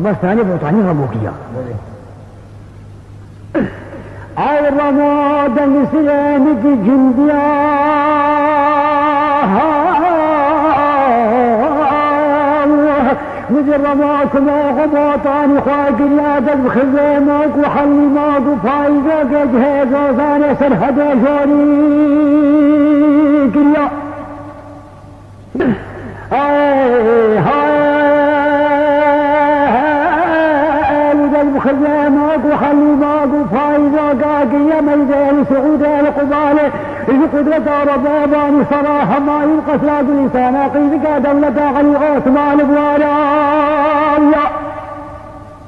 المرة الثانية بوطاني رموكية أي رماد الإسلامي جنديا مثل رماكم وغباطاني خاقر يا قلب خزيمك وحلي ماك وفايقك جهاز وثاني سرحد جوري كريا قلب خزيمك وحلي ماك وفايقك يا ميدان سعود القبالة إذ قدرة ربابان صراحة ما يبقى سلاق لسانا قيدك دولة علي عثمان بوالا الله